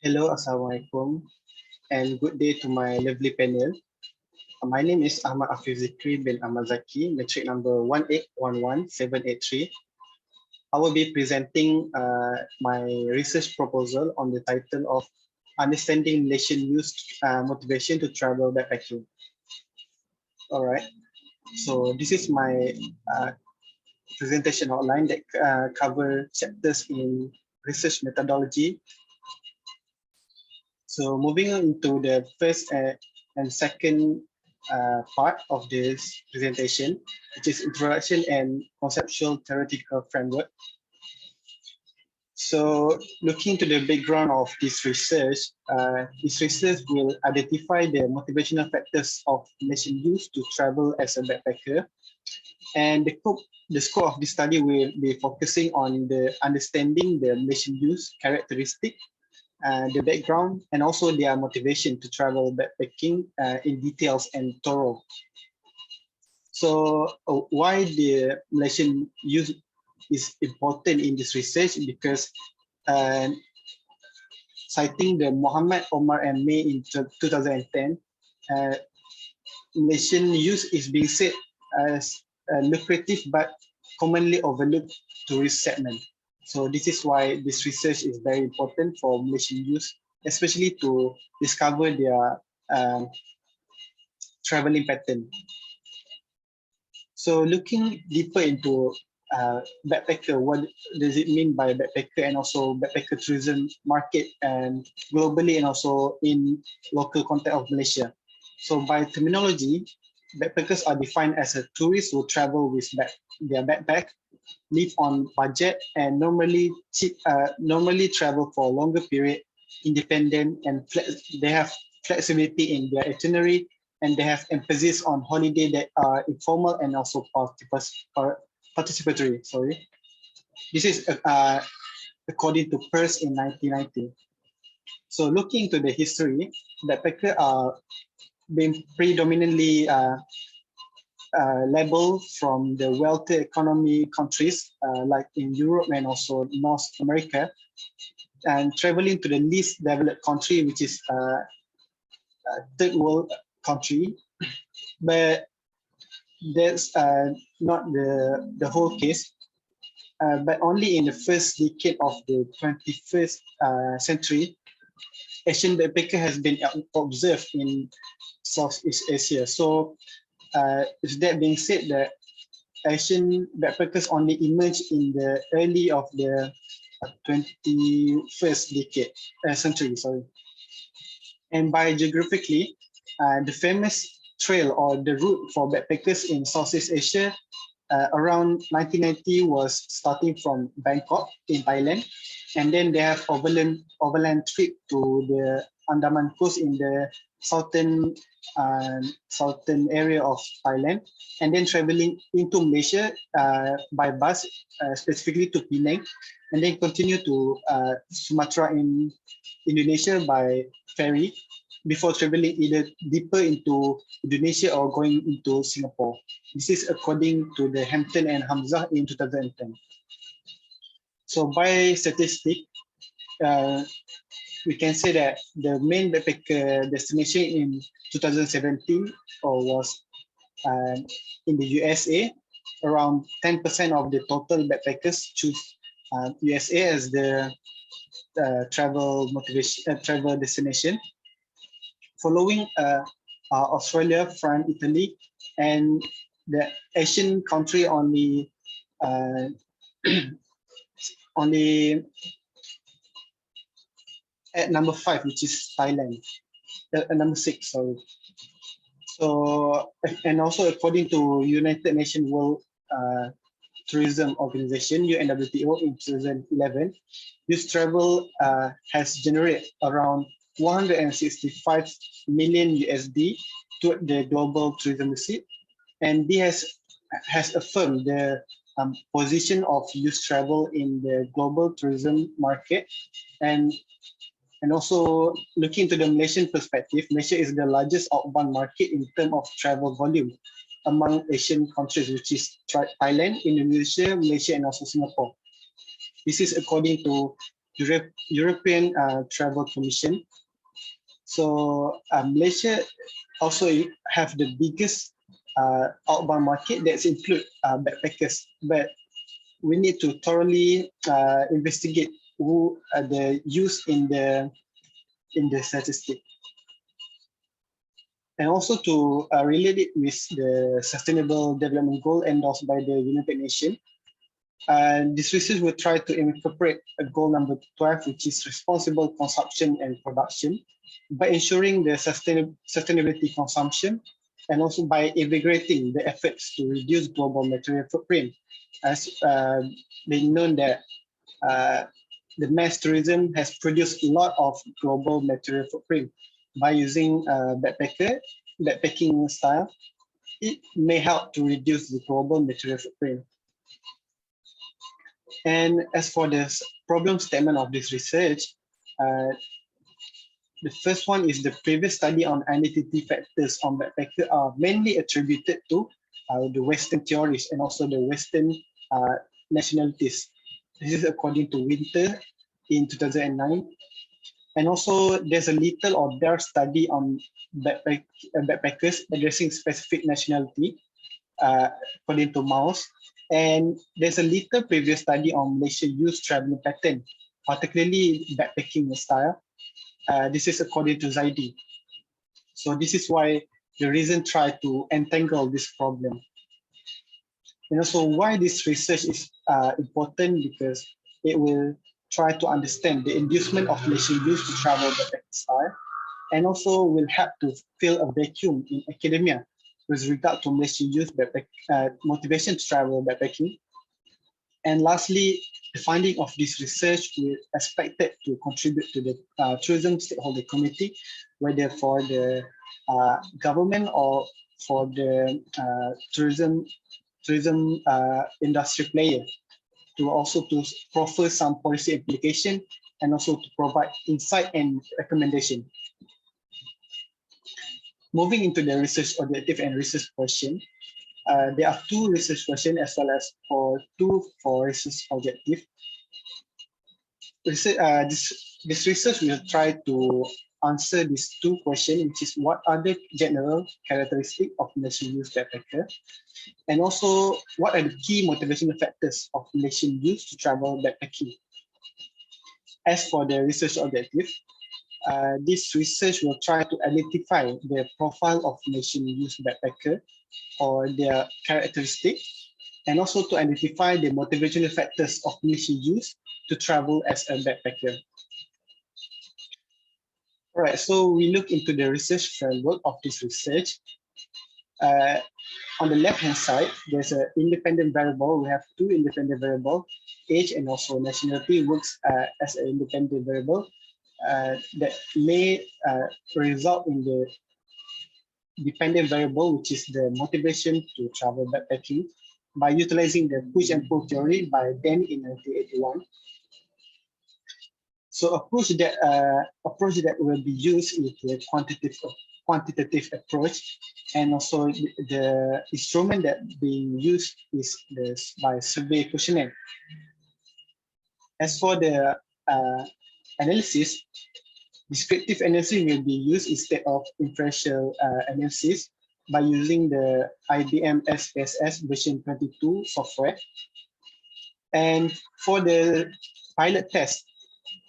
Hello, Assalamualaikum, and good day to my lovely panel. My name is Ahmad Afiz Zikri bin Ahmad Zaki, metric number 1811783. I will be presenting my research proposal on the title of Understanding Malaysian Youth Motivation to Travel Backpacking. All right, so this is my presentation outline that cover chapters in research methodology. So moving on into the first and second part of this presentation, which is introduction and conceptual theoretical framework. So looking to the background of this research will identify the motivational factors of Malaysian youth to travel as a backpacker. And the scope of this study will be focusing on the understanding the Malaysian youth characteristic, the background, and also their motivation to travel backpacking in details and thorough. So why the Malaysian youth is important in this research? Because citing the Muhammad, Omar, and May in 2010, Malaysian youth is being said as a lucrative but commonly overlooked tourist segment. So this is why this research is very important for Malaysian youth, especially to discover their traveling pattern. So looking deeper into backpacker, what does it mean by backpacker, and also backpacker tourism market and globally and also in local context of Malaysia. So by terminology, backpackers are defined as a tourist who travel with their backpack, live on budget, and normally travel for a longer period, independent, and they have flexibility in their itinerary, and they have emphasis on holiday that are informal and also participatory. Sorry, this is according to Peirce in 1990. So looking into the history, backpackers are being predominantly labeled from the wealthy economy countries like in Europe and also North America, and traveling to the least developed country, which is third world country. But that's not the whole case. But only in the first decade of the 21st century, Asian backpacker has been observed in Southeast Asia. So with that being said, that Asian backpackers only emerged in the early of the 21st century. Sorry. And by geographically, the famous trail or the route for backpackers in Southeast Asia around 1990 was starting from Bangkok in Thailand, and then they have overland trip to the Andaman coast in the southern area of Thailand, and then traveling into Malaysia by bus, specifically to Penang, and then continue to Sumatra in Indonesia by ferry, before traveling either deeper into Indonesia or going into Singapore. This is according to the Hampton and Hamzah in 2010. So by statistic, we can say that the main backpacker destination in 2017 was in the USA. Around 10% of the total backpackers choose USA as the travel destination, following Australia, France, Italy, and the Asian country only at number 5, which is Thailand. Number 6, sorry. So, and also according to United Nations World Tourism Organization, UNWTO, in 2011, this travel has generated around 165 million USD to the global tourism receipt, and this has affirmed the position of youth travel in the global tourism market. And also looking into the Malaysian perspective, Malaysia is the largest outbound market in terms of travel volume among Asian countries, which is Thailand, Indonesia, Malaysia, and also Singapore. This is according to European Travel Commission. So Malaysia also have the biggest outbound market that include backpackers, but we need to thoroughly investigate who the use in the statistic, and also to relate it with the Sustainable Development Goal endorsed by the United Nations. This research will try to incorporate a goal number 12, which is responsible consumption and production, by ensuring the sustainability consumption, and also by integrating the efforts to reduce global material footprint. As being known that the mass tourism has produced a lot of global material footprint. By using backpacking style, it may help to reduce the global material footprint. And as for the problem statement of this research, the first one is the previous study on identity factors on backpacker are mainly attributed to the Western theories and also the Western nationalities. This is according to Winter in 2009. And also there's a little or bare study on backpackers addressing specific nationality, according to Mouse. And there's a little previous study on Malaysia youth traveling pattern, particularly backpacking style. This is according to Zaidi. So this is why the reason try to entangle this problem. And also why this research is important, because it will try to understand the inducement of Malaysian youth to travel backpacking style, and also will help to fill a vacuum in academia with regard to Malaysian youth motivation to travel backpacking. And lastly, the finding of this research will expected to contribute to the tourism stakeholder committee, whether for the government or for the tourism industry player, to also to proffer some policy implication and also to provide insight and recommendation. Moving into the research objective and research question, there are two research questions as well as two research objective. This research will try to answer these two questions, which is what are the general characteristics of Malaysian youth backpacker, and also what are the key motivational factors of Malaysian youth to travel backpacking. As for the research objective, this research will try to identify the profile of Malaysian youth backpacker or their characteristic, and also to identify the motivational factors of Malaysian youth to travel as a backpacker. All right, so we look into the research framework of this research. On the left-hand side, there's an independent variable. We have two independent variables, age and also nationality works as an independent variable that may result in the dependent variable, which is the motivation to travel backpacking, by utilizing the push and pull theory by Danny in 1981. So approach that will be used is the quantitative approach, and also the instrument that being used is by survey questionnaire. As for the analysis, descriptive analysis will be used instead of inferential analysis by using the IBM SPSS version 22 software. And for the pilot test,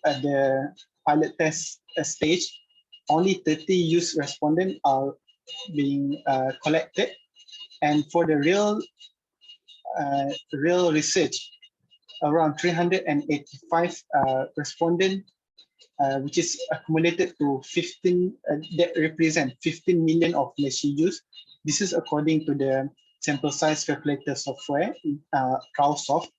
at the pilot test stage, only 30 youth respondents are being collected. And for the real research, around 385 respondents, which is accumulated to 15, that represent 15 million of Malaysian youth. This is according to the sample size calculator software, CrowdSoft.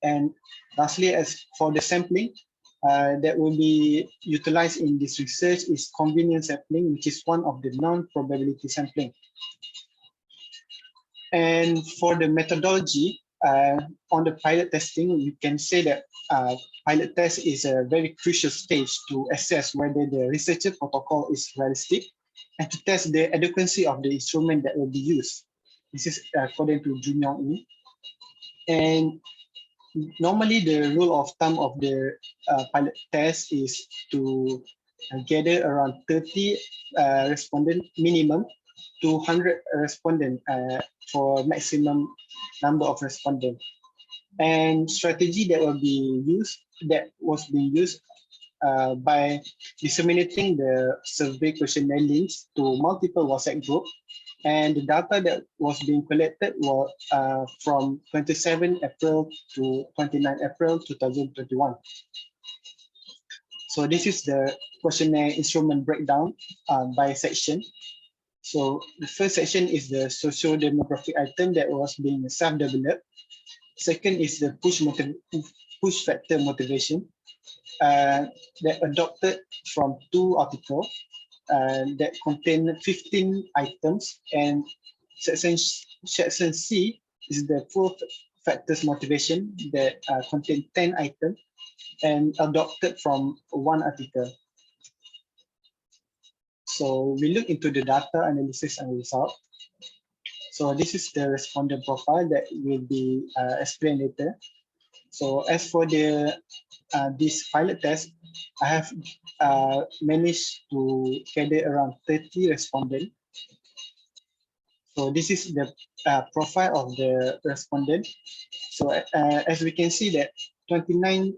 And lastly, as for the sampling, that will be utilized in this research is convenience sampling, which is one of the non-probability sampling. And for the methodology, on the pilot testing, we can say that pilot test is a very crucial stage to assess whether the researcher protocol is realistic and to test the adequacy of the instrument that will be used. This is according to Jun Yong Yi. And normally the rule of thumb of the pilot test is to gather around 30 respondent minimum to 100 respondent for maximum number of respondent. And strategy that was being used by disseminating the survey questionnaire links to multiple WhatsApp group, and the data that was being collected was from 27 April to 29 April 2021. So this is the questionnaire instrument breakdown by section. So the first section is the socio-demographic item that was being self-developed. Second is the push factor motivation that adopted from 2 articles that contain 15 items, and section C is the pull factors motivation that contain 10 items and adopted from 1 article. So we look into the data analysis and result. So this is the respondent profile that will be explained later. So as for the this pilot test, I have managed to gather around 30 respondents. So this is the profile of the respondent. So as we can see that 29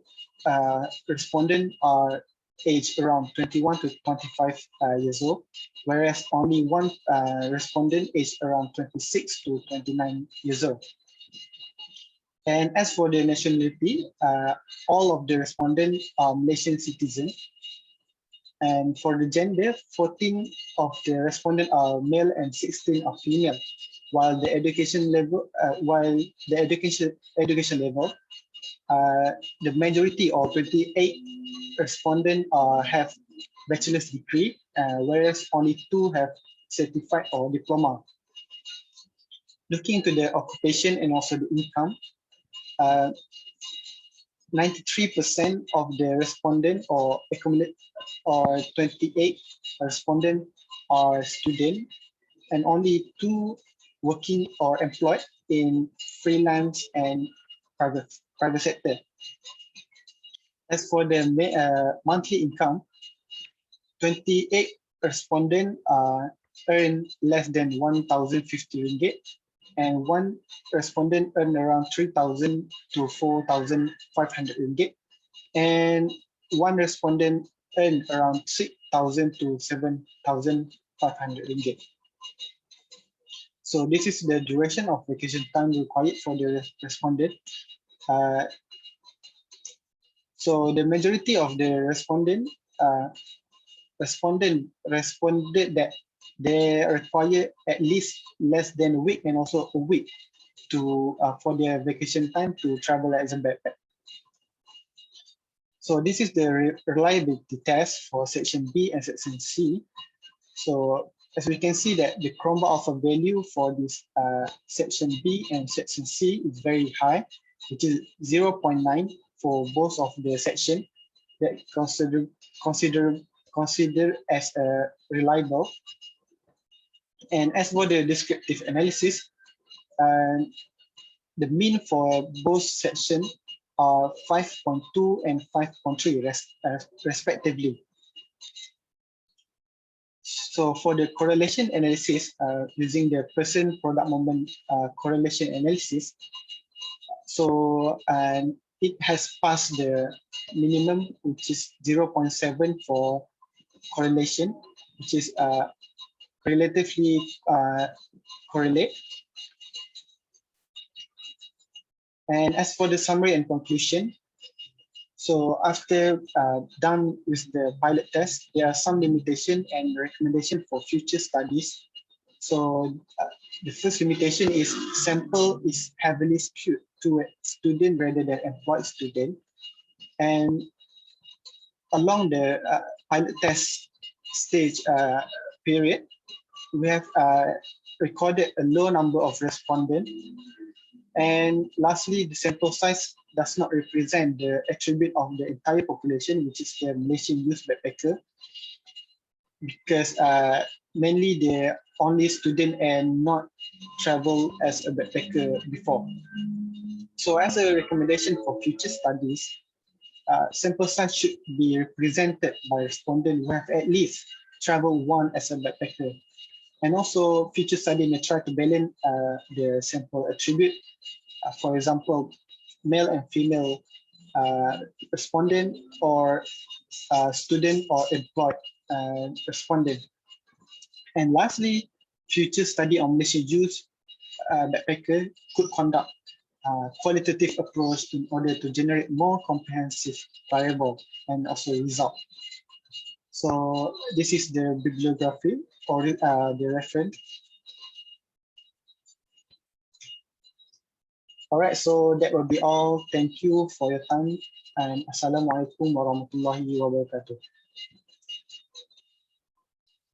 respondents are aged around 21 to 25 years old, whereas only 1 respondent aged around 26 to 29 years old. And as for the nationality, all of the respondents are Malaysian citizens. And for the gender, 14 of the respondents are male and 16 are female, while the education level, the majority or 28 respondents have bachelor's degree, whereas only 2 have certified or diploma. Looking into the occupation and also the income, 93% of the respondents or 28 respondents are students, and only 2 working or employed in freelance and private sector. As for the monthly income, 28 respondents earn less than 1,050 ringgit, and 1 respondent earn around 3,000 to 4,500 ringgit, and 1 respondent earn around 6,000 to 7,500 ringgit. So this is the duration of vacation time required for the respondent. So the majority of the respondent responded that they require at least less than a week and also a week to for their vacation time to travel as a backpack. So this is the reliability test for section B and section C. So as we can see that the Chroma alpha value for this section B and section C is very high, which is 0.9 for both of the section that considered as reliable. And as for the descriptive analysis, the mean for both sections are 5.2 and 5.3 respectively. So for the correlation analysis, using the person product moment correlation analysis, so it has passed the minimum, which is 0.7 for correlation, which is relatively correlate. And as for the summary and conclusion, so after done with the pilot test, there are some limitation and recommendation for future studies. So the first limitation is sample is heavily skewed to a student rather than employed student. And along the pilot test stage period, we have recorded a low number of respondents. And lastly, the sample size does not represent the attribute of the entire population, which is the Malaysian youth backpacker, because mainly they're only student and not travel as a backpacker before. So as a recommendation for future studies, sample size should be represented by respondents who have at least traveled one as a backpacker. And also, future study may try to balance the sample attribute. For example, male and female respondent, or student or employed respondent. And lastly, future study on Malaysian youth backpacker could conduct qualitative approach in order to generate more comprehensive variable and also result. So this is the bibliography or the reference. All right, so that will be all. Thank you for your time, and Assalamualaikum warahmatullahi wabarakatuh.